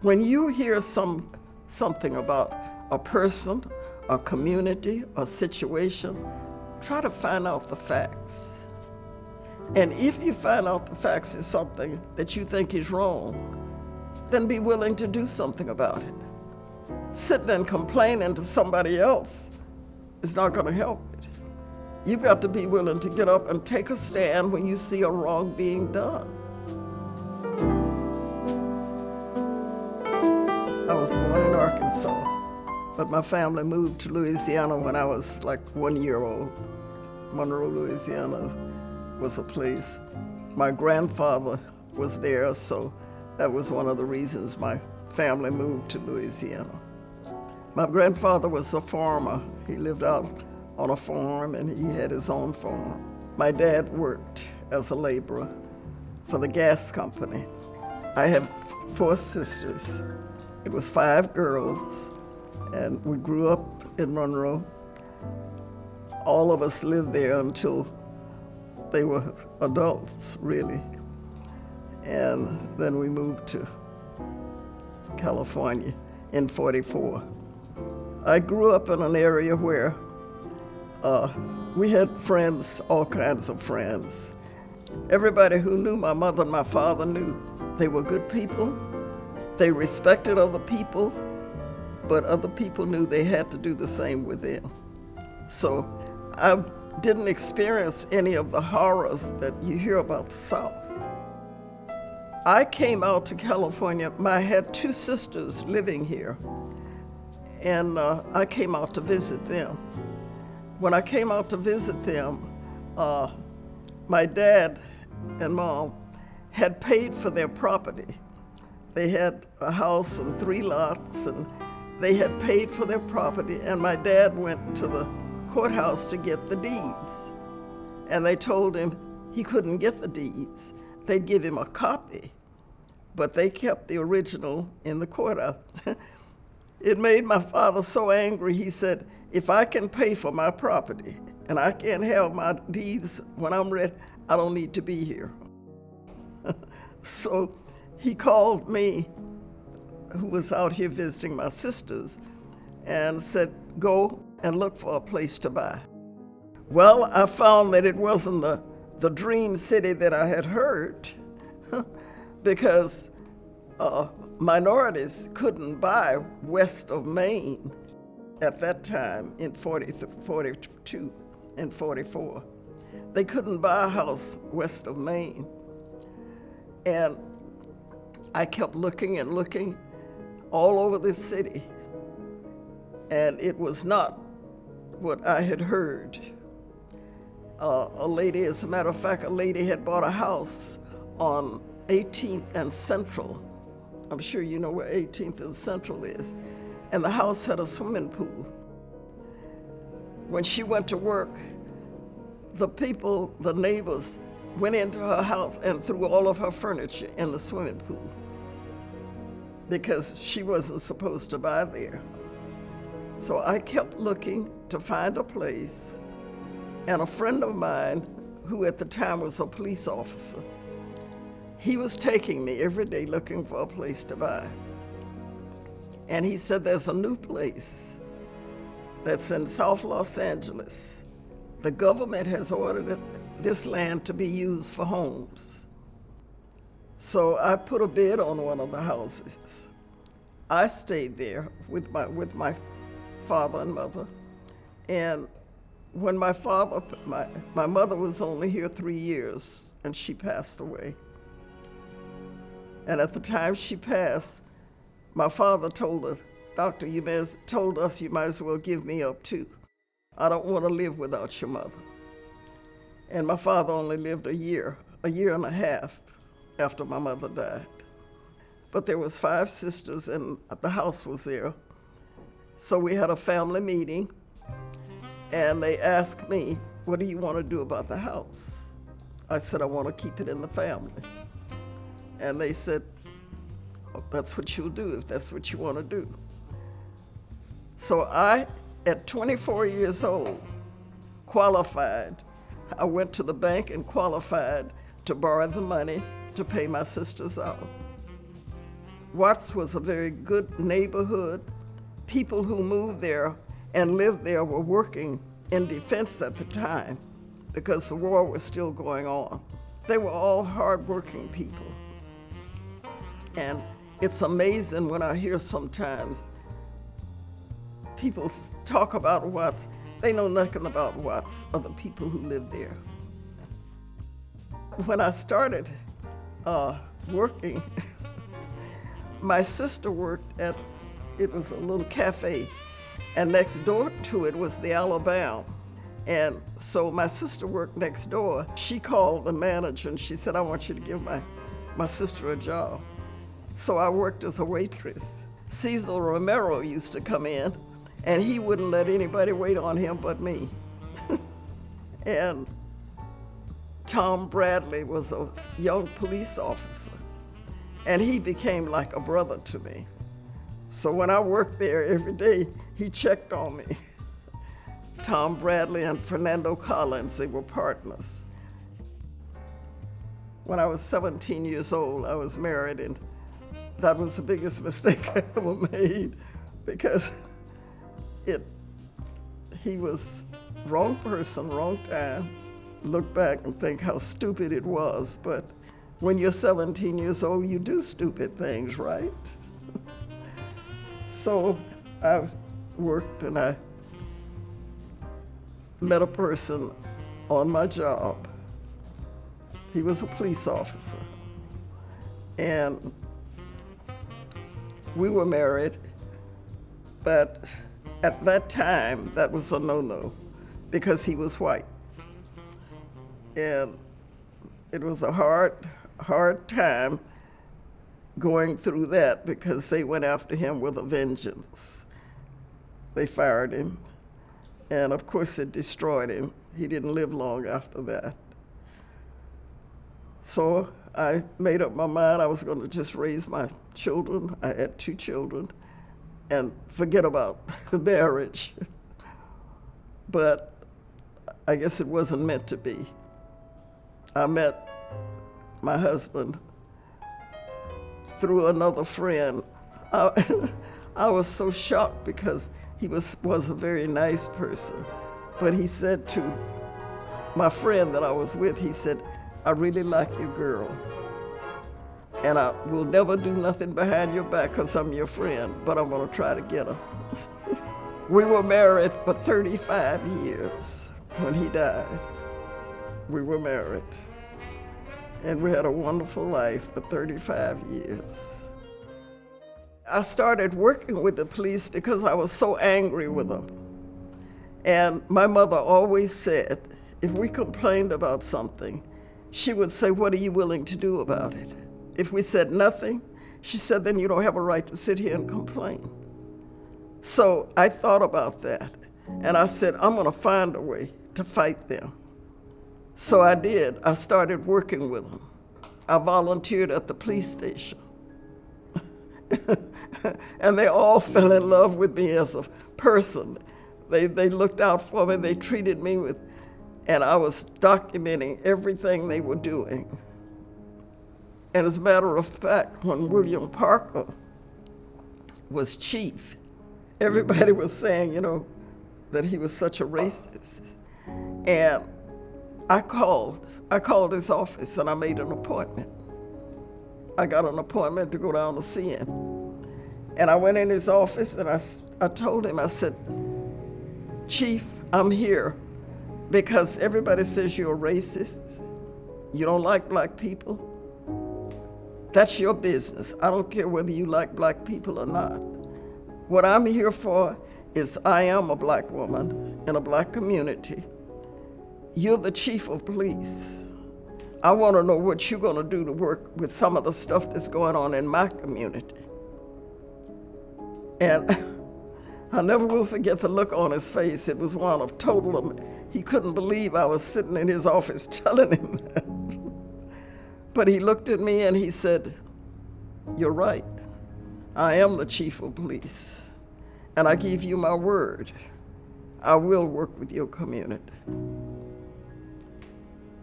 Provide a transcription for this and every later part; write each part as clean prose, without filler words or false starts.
When you hear something about a person, a community, a situation, try to find out the facts. And if you find out the facts is something that you think is wrong, then be willing to do something about it. Sitting and complaining to somebody else is not going to help it. You've got to be willing to get up and take a stand when you see a wrong being done. I was born in Arkansas, but my family moved to Louisiana when I was like 1 year old. Monroe, Louisiana was a place. My grandfather was there, so that was one of the reasons my family moved to Louisiana. My grandfather was a farmer. He lived out on a farm and he had his own farm. My dad worked as a laborer for the gas company. I have 4 sisters. It was 5 girls, and we grew up in Monroe. All of us lived there until they were adults, really. And then we moved to California in '44. I grew up in an area where we had friends, all kinds of friends. Everybody who knew my mother and my father knew they were good people. They respected other people, but other people knew they had to do the same with them. So I didn't experience any of the horrors that you hear about the South. I came out to California. I had 2 sisters living here, and I came out to visit them. When I came out to visit them, my dad and mom had paid for their property. They had a house and 3 lots, and they had paid for their property, and my dad went to the courthouse to get the deeds. And they told him he couldn't get the deeds. They'd give him a copy, but they kept the original in the courthouse. It made my father so angry, he said, if I can pay for my property and I can't have my deeds when I'm ready, I don't need to be here. So he called me, who was out here visiting my sisters, and said, go and look for a place to buy. Well, I found that it wasn't the dream city that I had heard because minorities couldn't buy west of Maine at that time in 42 and 44. They couldn't buy a house west of Maine. And I kept looking and looking all over this city, and it was not what I had heard. A lady, as a matter of fact, a lady had bought a house on 18th and Central. I'm sure you know where 18th and Central is. And the house had a swimming pool. When she went to work, the people, the neighbors, went into her house and threw all of her furniture in the swimming pool because she wasn't supposed to buy there. So I kept looking to find a place, and a friend of mine, who at the time was a police officer, he was taking me every day looking for a place to buy. And he said, there's a new place that's in South Los Angeles. The government has ordered this land to be used for homes. So I put a bid on one of the houses. I stayed there with my father and mother. And when my mother was only here 3 years, and she passed away. And at the time she passed, my father told her, Doctor, you might as well give me up too. I don't want to live without your mother. And my father only lived a year and a half after my mother died. But there was 5 sisters and the house was there. So we had a family meeting, and they asked me, what do you want to do about the house? I said, I want to keep it in the family. And they said, oh, that's what you'll do if that's what you want to do. So I, at 24 years old, qualified. I went to the bank and qualified to borrow the money to pay my sisters out. Watts was a very good neighborhood. People who moved there and lived there were working in defense at the time because the war was still going on. They were all hardworking people. And it's amazing when I hear sometimes people talk about Watts. They know nothing about Watts or the people who lived there. When I started working, my sister worked at, it was a little cafe, and next door to it was the Alabama. And so my sister worked next door. She called the manager and she said, I want you to give my sister a job. So I worked as a waitress. Cesar Romero used to come in, and he wouldn't let anybody wait on him but me. And Tom Bradley was a young police officer, and he became like a brother to me. So when I worked there every day, he checked on me. Tom Bradley and Fernando Collins, they were partners. When I was 17 years old, I was married, and that was the biggest mistake I ever made because he was wrong person, wrong time. Look back and think how stupid it was, but when you're 17 years old, you do stupid things, right? So I worked and I met a person on my job. He was a police officer. And we were married, but at that time, that was a no-no because he was white. And it was a hard time going through that because they went after him with a vengeance. They fired him, and of course it destroyed him. He didn't live long after that. So I made up my mind I was going to just raise my children. I had 2 children, and forget about marriage. But I guess it wasn't meant to be. I met my husband through another friend. I was so shocked because he was a very nice person. But he said to my friend that I was with, he said, I really like your girl. And I will never do nothing behind your back because I'm your friend, but I'm gonna try to get her. We were married for 35 years when he died. We were married. And we had a wonderful life for 35 years. I started working with the police because I was so angry with them. And my mother always said, if we complained about something, she would say, what are you willing to do about it? If we said nothing, she said, then you don't have a right to sit here and complain. So I thought about that, and I said, I'm gonna find a way to fight them. So I did. I started working with them. I volunteered at the police station. And they all fell in love with me as a person. They looked out for me, they treated me with, and I was documenting everything they were doing. And as a matter of fact, when William Parker was chief, everybody was saying, that he was such a racist. And I called his office and I made an appointment. I got an appointment to go down to see him. And I went in his office and I told him, I said, Chief, I'm here because everybody says you're a racist. You don't like black people. That's your business. I don't care whether you like black people or not. What I'm here for is I am a black woman in a black community. You're the chief of police. I want to know what you're going to do to work with some of the stuff that's going on in my community. And I never will forget the look on his face. It was one of total, he couldn't believe I was sitting in his office telling him that. But he looked at me and he said, you're right. I am the chief of police. And I give you my word. I will work with your community.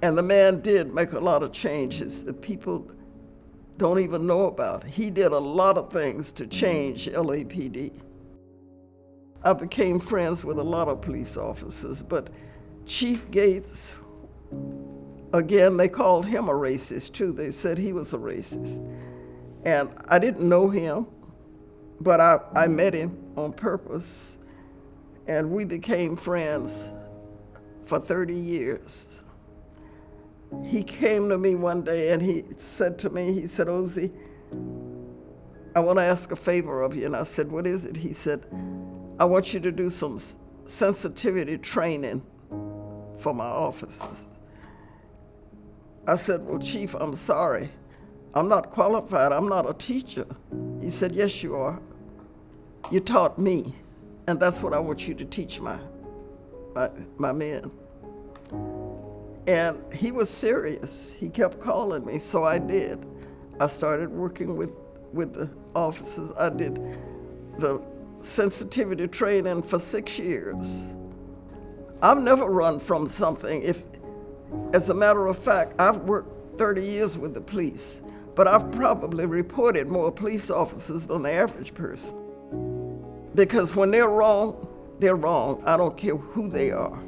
And the man did make a lot of changes. The people don't even know about. He did a lot of things to change LAPD. I became friends with a lot of police officers, but Chief Gates, again, they called him a racist too. They said he was a racist. And I didn't know him, but I met him on purpose, and we became friends for 30 years. He came to me one day and he said to me, he said, "Ozie, I want to ask a favor of you." And I said, "What is it?" He said, "I want you to do some sensitivity training for my officers." I said, "Well, Chief, I'm sorry. I'm not qualified. I'm not a teacher." He said, "Yes, you are. You taught me, and that's what I want you to teach my men." And he was serious. He kept calling me, so I did. I started working with the officers. I did the sensitivity training for 6 years. I've never run from something. As a matter of fact, I've worked 30 years with the police, but I've probably reported more police officers than the average person. Because when they're wrong, they're wrong. I don't care who they are.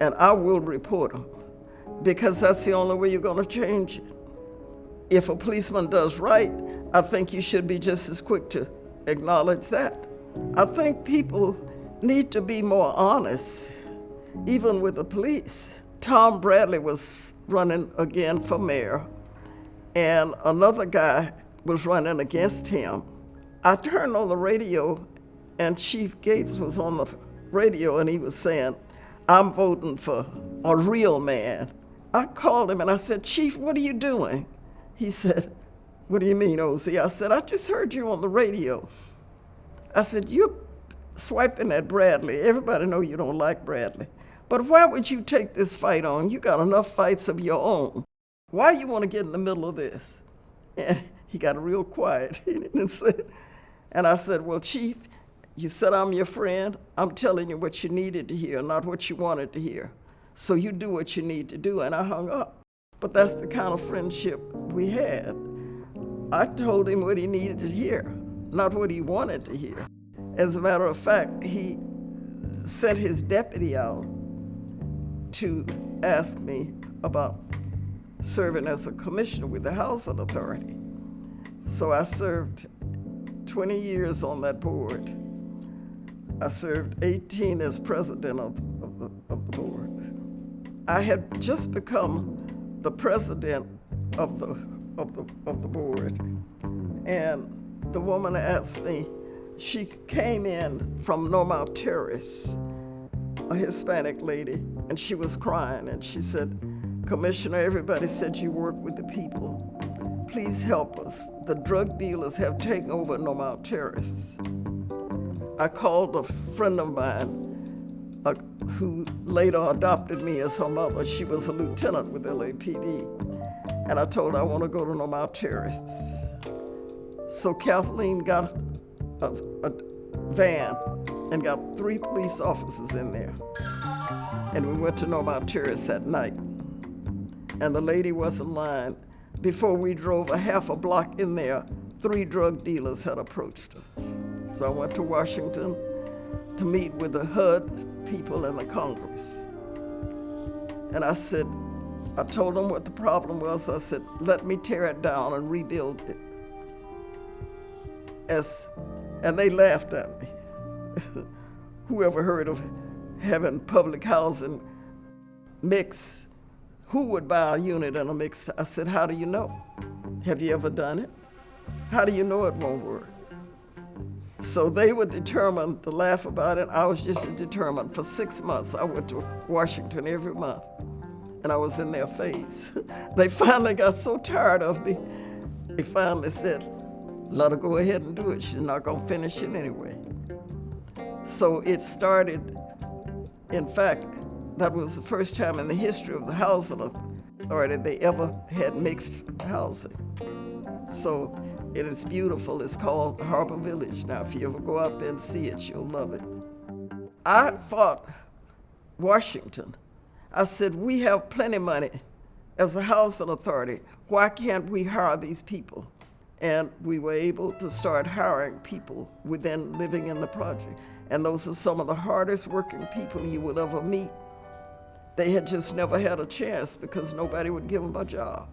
And I will report them, because that's the only way you're going to change it. If a policeman does right, I think you should be just as quick to acknowledge that. I think people need to be more honest, even with the police. Tom Bradley was running again for mayor, and another guy was running against him. I turned on the radio, and Chief Gates was on the radio, and he was saying, "I'm voting for a real man." I called him and I said, "Chief, what are you doing?" He said, "What do you mean, Ozie?" I said, "I just heard you on the radio." I said, "You're swiping at Bradley. Everybody know you don't like Bradley. But why would you take this fight on? You got enough fights of your own. Why you want to get in the middle of this?" And he got real quiet. He didn't say it. And I said, "Well, Chief, you said I'm your friend. I'm telling you what you needed to hear, not what you wanted to hear. So you do what you need to do." And I hung up. But that's the kind of friendship we had. I told him what he needed to hear, not what he wanted to hear. As a matter of fact, he sent his deputy out to ask me about serving as a commissioner with the Housing Authority. So I served 20 years on that board. I served 18 as president of the board. I had just become the president of the board, and the woman asked me, she came in from Normal Terrace, a Hispanic lady, and she was crying, and she said, "Commissioner, everybody said you work with the people. Please help us. The drug dealers have taken over Normal Terrace." I called a friend of mine who later adopted me as her mother. She was a lieutenant with LAPD. And I told her I want to go to Normal Terrace. So Kathleen got a van and got 3 police officers in there. And we went to Normal Terrace at night. And the lady wasn't lying. Before we drove a half a block in there, 3 drug dealers had approached us. So I went to Washington to meet with the HUD people in the Congress. And I told them what the problem was. I said, "Let me tear it down and rebuild it." And they laughed at me. Whoever heard of having public housing mixed? Who would buy a unit in a mixed? I said, "How do you know? Have you ever done it? How do you know it won't work?" So they were determined to laugh about it. I was just as determined. For 6 months, I went to Washington every month, and I was in their face. They finally got so tired of me, they finally said, "Let her go ahead and do it. She's not gonna finish it anyway." So it started, in fact, that was the first time in the history of the Housing Authority they ever had mixed housing. So it is beautiful. It's called Harbor Village now. If you ever go out there and see it, you'll love it. I fought Washington. I said, "We have plenty of money as a housing authority, why can't we hire these people? And we were able to start hiring people within living in the project. And those are some of the hardest working people you would ever meet. They had just never had a chance because nobody would give them a job.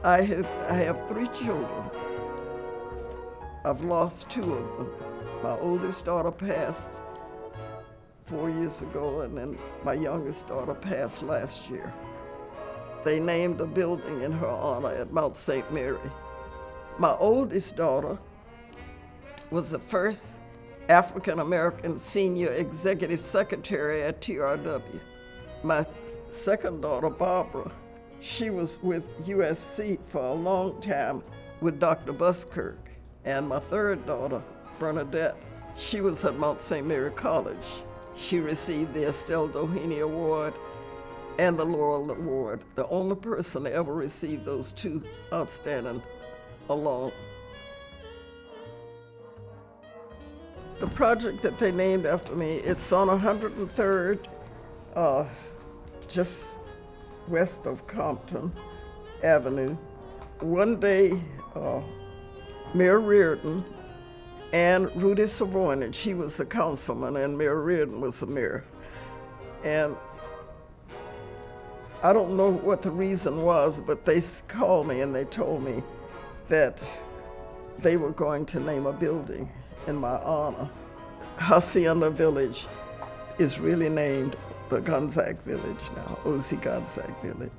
I have 3 children. I've lost 2 of them. My oldest daughter passed 4 years ago, and then my youngest daughter passed last year. They named a building in her honor at Mount St. Mary. My oldest daughter was the first African-American senior executive secretary at TRW. My second daughter, Barbara, she was with USC for a long time with Dr. Buskirk. And my third daughter, Bernadette, she was at Mount St. Mary College. She received the Estelle Doheny Award and the Laurel Award, the only person to ever receive those 2 outstanding alone. The project that they named after me, it's on 103rd, just west of Compton Avenue. One day, Mayor Reardon and Rudy Savoynich, he was a councilman and Mayor Reardon was the mayor. And I don't know what the reason was, but they called me and they told me that they were going to name a building in my honor. Hacienda Village is really named the Gonzaque Village now, Ozie Gonzaque Village.